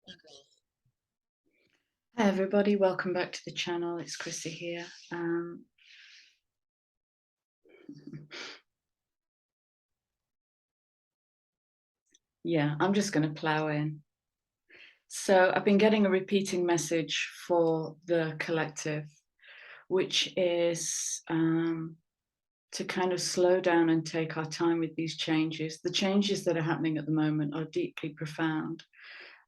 Hi everybody, welcome back to the channel. It's Chrissy here. Yeah, I'm just going to plow in. So I've been getting a repeating message for the collective, which is to kind of slow down and take our time with these changes. The changes that are happening at the moment are deeply profound,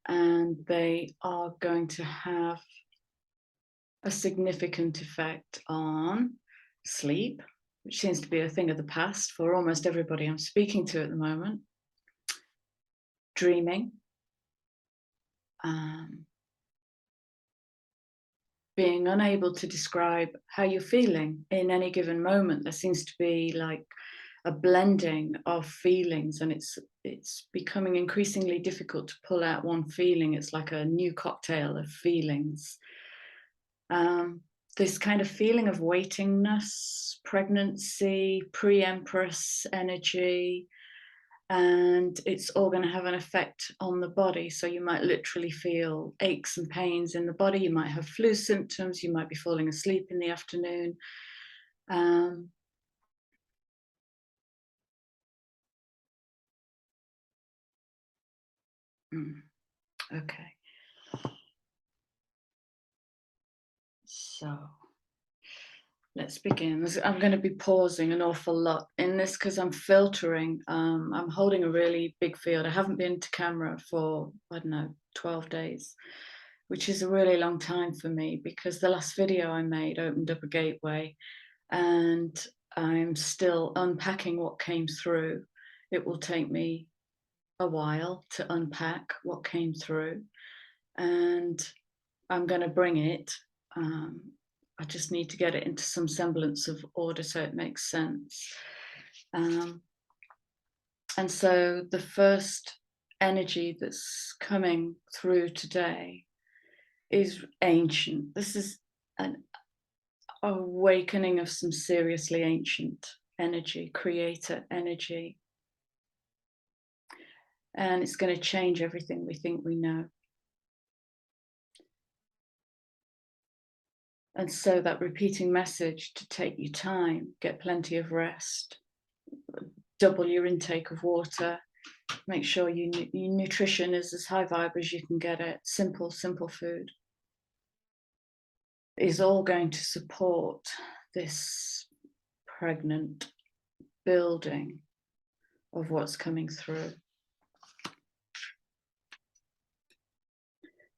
and they are going to have a significant effect on sleep, which seems to be a thing of the past for almost everybody I'm speaking to at the moment. Dreaming, being unable to describe how you're feeling in any given moment. There seems to be like a blending of feelings, and it's becoming increasingly difficult to pull out one feeling. It's like a new cocktail of feelings. This kind of feeling of waitingness, pregnancy, pre-Empress energy, and it's all going to have an effect on the body. So you might literally feel aches and pains in the body. You might have flu symptoms. You might be falling asleep in the afternoon. Okay. So let's begin. I'm going to be pausing an awful lot in this because I'm filtering. I'm holding a really big field. I haven't been to camera for, I don't know, 12 days, which is a really long time for me because the last video I made opened up a gateway, and I'm still unpacking what came through. It will take me a while to unpack what came through, and I'm going to bring it. I just need to get it into some semblance of order so it makes sense. And so the first energy that's coming through today is ancient. This is an awakening of some seriously ancient energy, creator energy. And it's going to change everything we think we know. And so that repeating message to take your time, get plenty of rest, double your intake of water, make sure your nutrition is as high vibe as you can get it, simple food, is all going to support this pregnant building of what's coming through.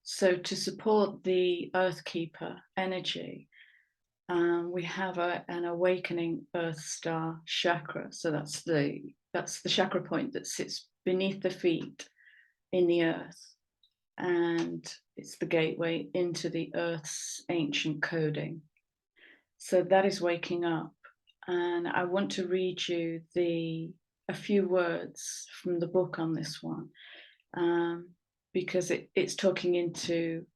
So to support the Earth Keeper energy, we have an awakening Earth Star chakra. So that's the chakra point that sits beneath the feet in the earth, and it's the gateway into the Earth's ancient coding. So that is waking up, and I want to read you a few words from the book on this one, because it's talking into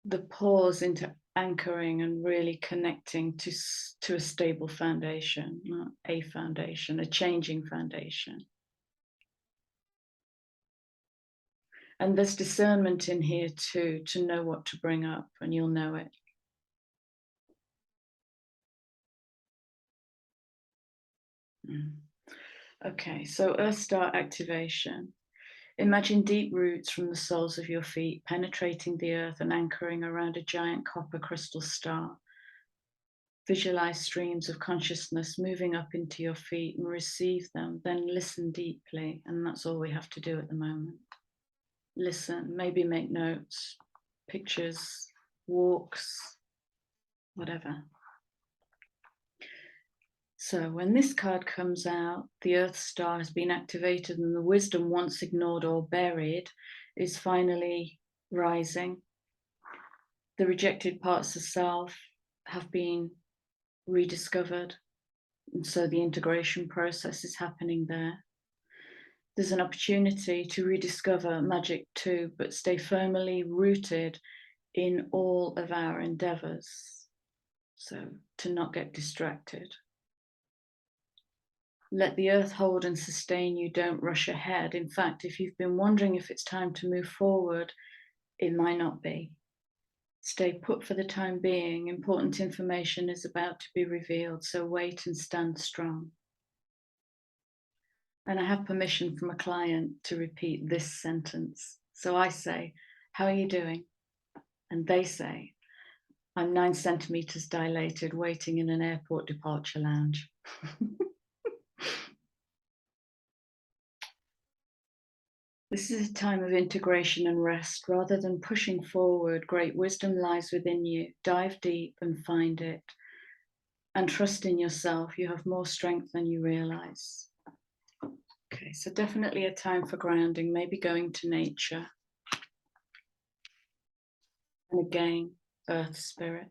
the pause, into anchoring and really connecting to a stable foundation, not a foundation, a changing foundation. And there's discernment in here too, to know what to bring up, and you'll know it. Okay, so Earth Star activation. Imagine deep roots from the soles of your feet penetrating the earth and anchoring around a giant copper crystal star. Visualize streams of consciousness moving up into your feet and receive them, then listen deeply. And that's all we have to do at the moment. Listen, maybe make notes, pictures, walks, whatever. So when this card comes out, the Earth Star has been activated and the wisdom once ignored or buried is finally rising. The rejected parts of self have been rediscovered, and so the integration process is happening there. There's an opportunity to rediscover magic too, but stay firmly rooted in all of our endeavors. So to not get distracted. Let the earth hold and sustain you. Don't rush ahead. In fact, if you've been wondering if it's time to move forward, it might not be. Stay put for the time being. Important information is about to be revealed, so wait and stand strong. And I have permission from a client to repeat this sentence. So I say, how are you doing? And they say, I'm 9 centimeters dilated, waiting in an airport departure lounge. This is a time of integration and rest. Rather than pushing forward, great wisdom lies within you. Dive deep and find it. And trust in yourself. You have more strength than you realize. Okay, so definitely a time for grounding, maybe going to nature. And again, earth spirit.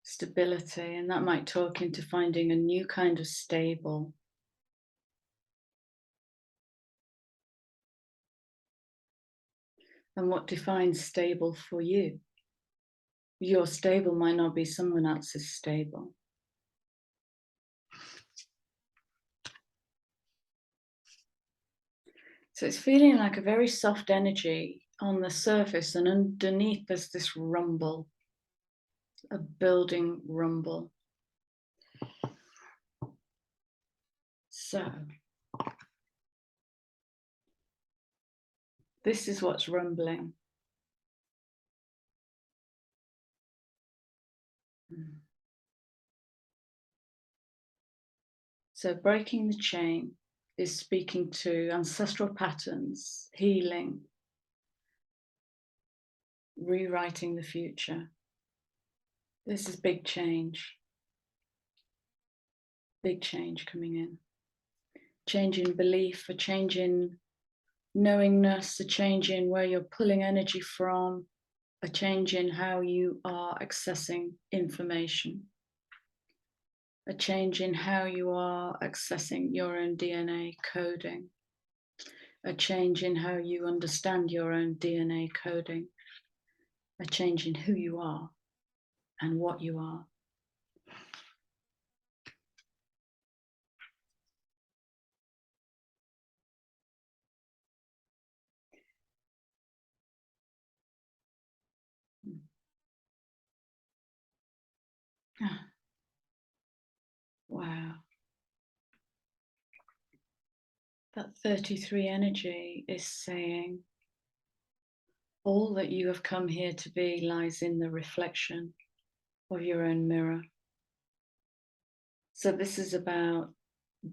Stability, and that might talk into finding a new kind of stable. And what defines stable for you? Your stable might not be someone else's stable. So it's feeling like a very soft energy on the surface, and underneath there's this rumble, a building rumble. So this is what's rumbling. So breaking the chain is speaking to ancestral patterns, healing, rewriting the future. This is big change coming in. Change in belief, a change in knowingness, a change in where you're pulling energy from, a change in how you are accessing information, a change in how you are accessing your own DNA coding, a change in how you understand your own DNA coding, a change in who you are and what you are. Wow. That 33 energy is saying, all that you have come here to be lies in the reflection of your own mirror. So this is about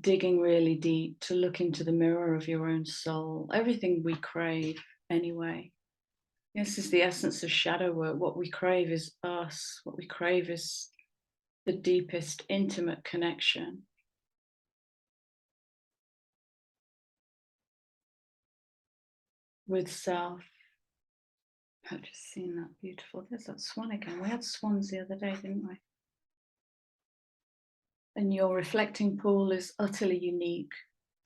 digging really deep to look into the mirror of your own soul, everything we crave anyway. This is the essence of shadow work. What we crave is us. What we crave is the deepest intimate connection with self. I've just seen that beautiful. There's that swan again. We had swans the other day, didn't we? And your reflecting pool is utterly unique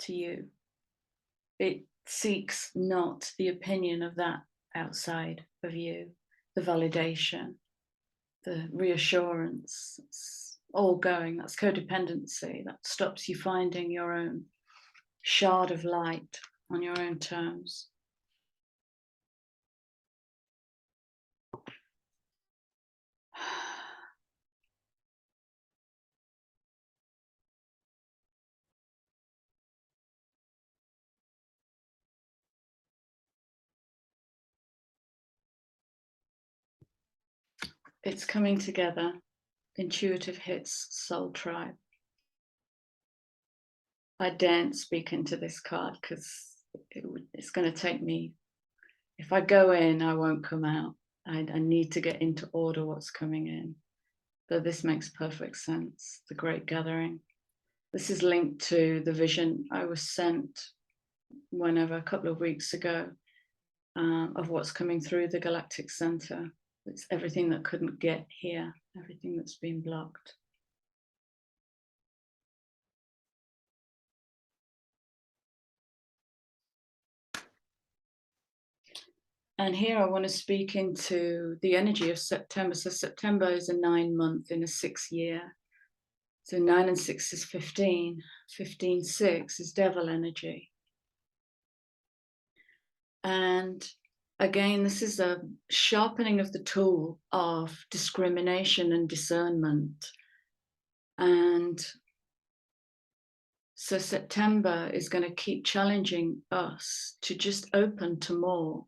to you. It seeks not the opinion of that outside of you, the validation, the reassurance. It's all going. That's codependency. That stops you finding your own shard of light on your own terms. It's coming together. Intuitive hits, soul tribe. I daren't speak into this card because it's going to take me. If I go in, I won't come out. I need to get into order what's coming in. But this makes perfect sense. The Great Gathering. This is linked to the vision I was sent a couple of weeks ago, of what's coming through the Galactic Center. It's everything that couldn't get here, everything that's been blocked. And here I want to speak into the energy of September. So September is a 9 month in a 6 year. So 9 and 6 is 15. 15, 6 is devil energy. And again, this is a sharpening of the tool of discrimination and discernment. And so September is going to keep challenging us to just open to more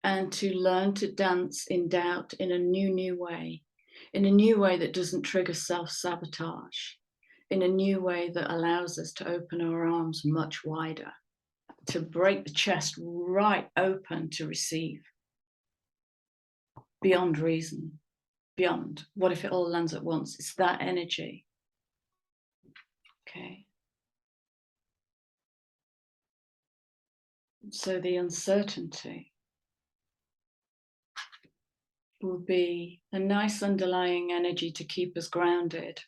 and to learn to dance in doubt in a new way, in a new way that doesn't trigger self-sabotage, in a new way that allows us to open our arms much wider, to break the chest right open to receive, beyond reason, beyond what if it all lands at once. It's that energy. Okay. So the uncertainty will be a nice underlying energy to keep us grounded.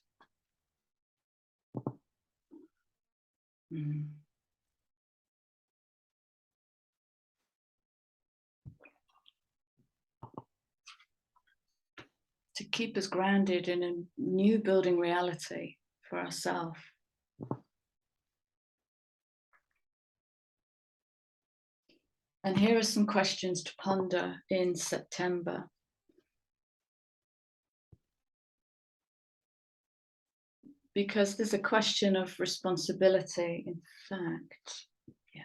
To keep us grounded in a new building reality for ourselves. And here are some questions to ponder in September. Because there's a question of responsibility, in fact. Yeah.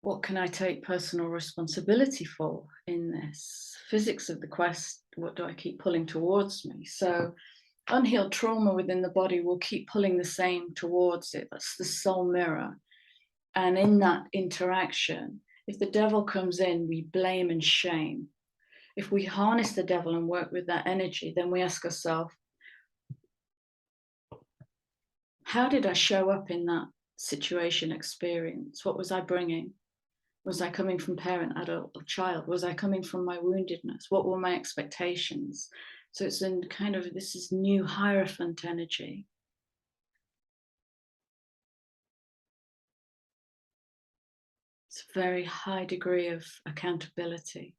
What can I take personal responsibility for in this? Physics of the quest, what do I keep pulling towards me? So unhealed trauma within the body will keep pulling the same towards it. That's the soul mirror. And in that interaction, if the devil comes in, we blame and shame. If we harness the devil and work with that energy, then we ask ourselves, how did I show up in that situation experience? What was I bringing? Was I coming from parent, adult, or child? Was I coming from my woundedness? What were my expectations? So it's in kind of, this is new Hierophant energy. It's a very high degree of accountability.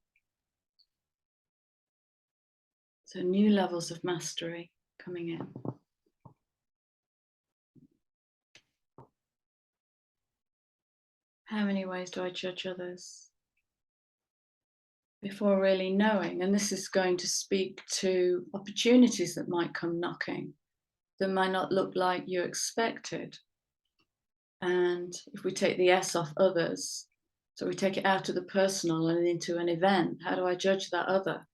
So new levels of mastery coming in. How many ways do I judge others? Before really knowing, and this is going to speak to opportunities that might come knocking, that might not look like you expected. And if we take the S off others, so we take it out of the personal and into an event, how do I judge that other?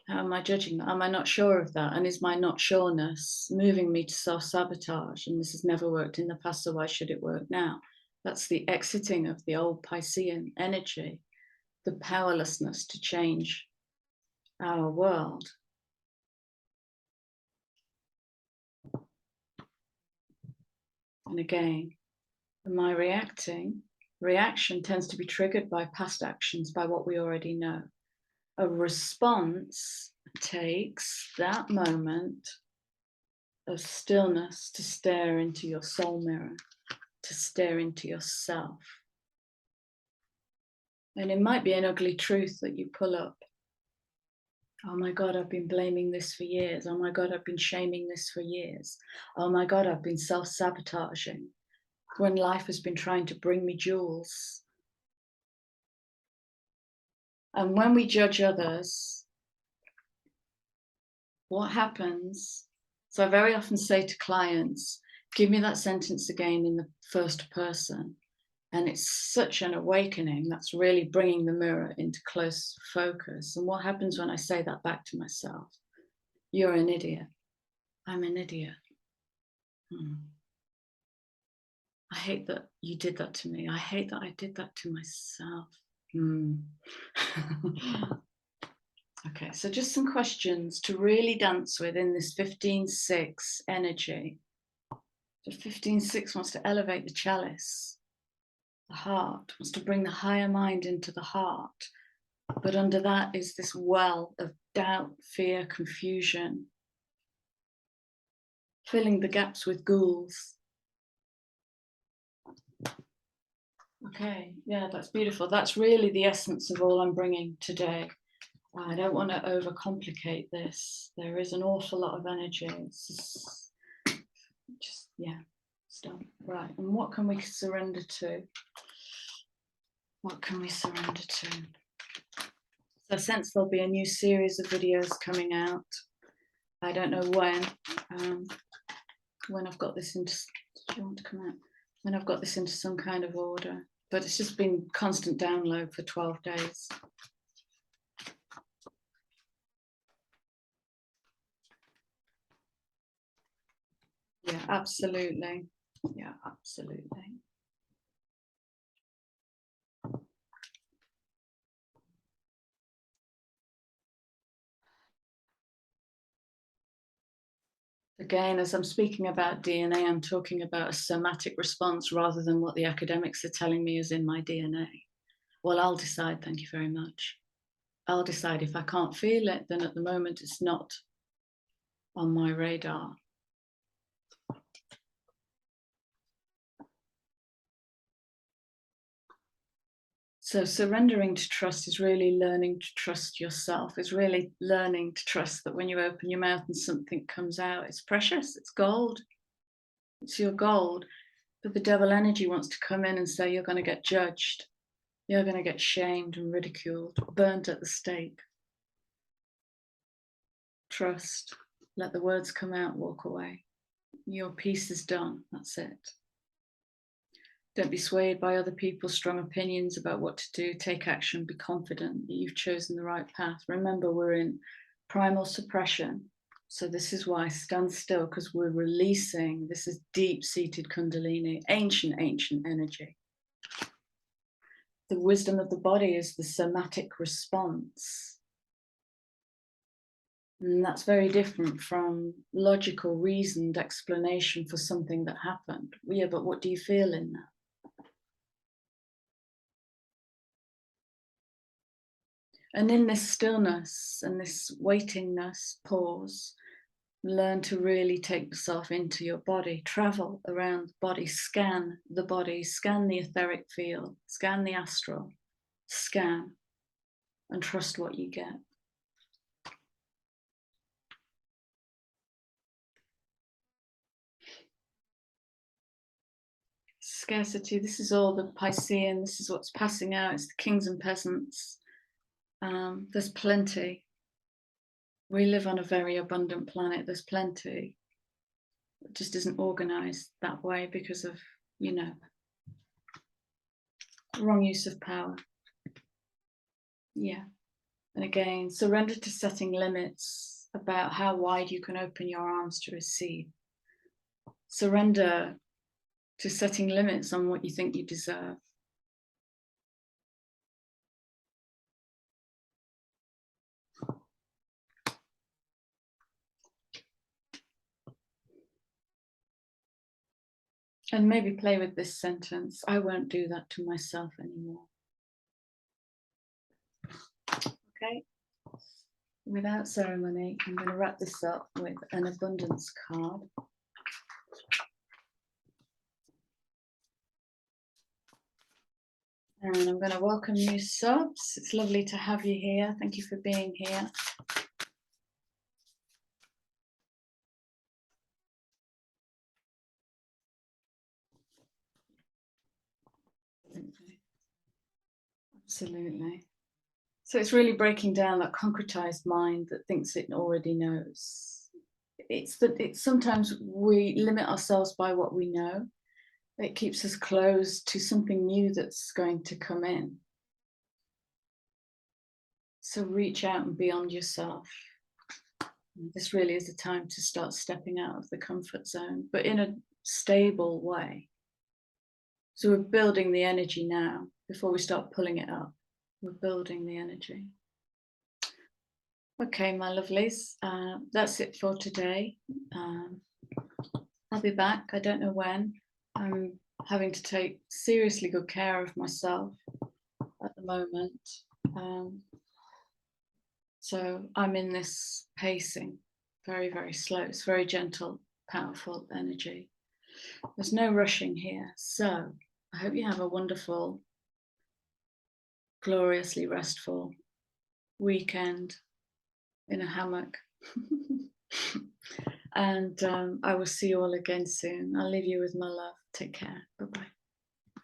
How am I judging that? Am I not sure of that? And is my not sureness moving me to self-sabotage? And this has never worked in the past, so why should it work now? That's the exiting of the old Piscean energy, the powerlessness to change our world. And again, am I reacting? Reaction tends to be triggered by past actions, by what we already know. A response takes that moment of stillness to stare into your soul mirror, to stare into yourself. And it might be an ugly truth that you pull up. Oh my God, I've been blaming this for years. Oh my God, I've been shaming this for years. Oh my God, I've been self-sabotaging when life has been trying to bring me jewels. And when we judge others, what happens? So I very often say to clients, give me that sentence again in the first person. And it's such an awakening. That's really bringing the mirror into close focus. And what happens when I say that back to myself? You're an idiot. I'm an idiot. I hate that you did that to me. I hate that I did that to myself. Okay, so just some questions to really dance with in this 15-6 energy. So 15-6 wants to elevate the chalice. The heart wants to bring the higher mind into the heart. But under that is this well of doubt, fear, confusion, filling the gaps with ghouls. Okay, yeah, that's beautiful. That's really the essence of all I'm bringing today. I don't want to overcomplicate this. There is an awful lot of energy. It's just yeah, stop. Right, and what can we surrender to? What can we surrender to? So I sense there'll be a new series of videos coming out. I don't know when I've got this into, do you want to come out? When I've got this into some kind of order, but it's just been constant download for 12 days. Yeah, absolutely. Yeah, absolutely. Again, as I'm speaking about DNA, I'm talking about a somatic response rather than what the academics are telling me is in my DNA. Well, I'll decide, thank you very much. I'll decide. If I can't feel it, then at the moment it's not on my radar. So surrendering to trust is really learning to trust yourself. It's really learning to trust that when you open your mouth and something comes out, it's precious, it's gold. It's your gold. But the devil energy wants to come in and say, you're going to get judged. You're going to get shamed and ridiculed, burnt at the stake. Trust. Let the words come out, walk away. Your piece is done. That's it. Don't be swayed by other people's strong opinions about what to do. Take action. Be confident that you've chosen the right path. Remember, we're in primal suppression. So this is why stand still, because we're releasing. This is deep-seated Kundalini, ancient energy. The wisdom of the body is the somatic response. And that's very different from logical, reasoned explanation for something that happened. Yeah, but what do you feel in that? And in this stillness and this waitingness, pause, learn to really take yourself into your body, travel around the body, scan the etheric field, scan the astral, scan, and trust what you get. Scarcity, this is all the Piscean, this is what's passing out, it's the kings and peasants. There's plenty. We live on a very abundant planet, there's plenty. It just isn't organized that way because of, you know, wrong use of power. Yeah. And again, surrender to setting limits about how wide you can open your arms to receive. Surrender to setting limits on what you think you deserve. And maybe play with this sentence: I won't do that to myself anymore. Okay, without ceremony, I'm going to wrap this up with an abundance card. And I'm going to welcome new subs. It's lovely to have you here. Thank you for being here. Absolutely. So it's really breaking down that concretized mind that thinks it already knows. It's sometimes we limit ourselves by what we know. It keeps us closed to something new that's going to come in. So reach out and beyond yourself. This really is a time to start stepping out of the comfort zone, but in a stable way. So we're building the energy now before we start pulling it up. We're building the energy. Okay, my lovelies, that's it for today. I'll be back. I don't know when. I'm having to take seriously good care of myself at the moment. So I'm in this pacing, very, very slow. It's very gentle, powerful energy. There's no rushing here. So I hope you have a wonderful, gloriously restful weekend in a hammock. And I will see you all again soon. I'll leave you with my love. Take care. Bye-bye.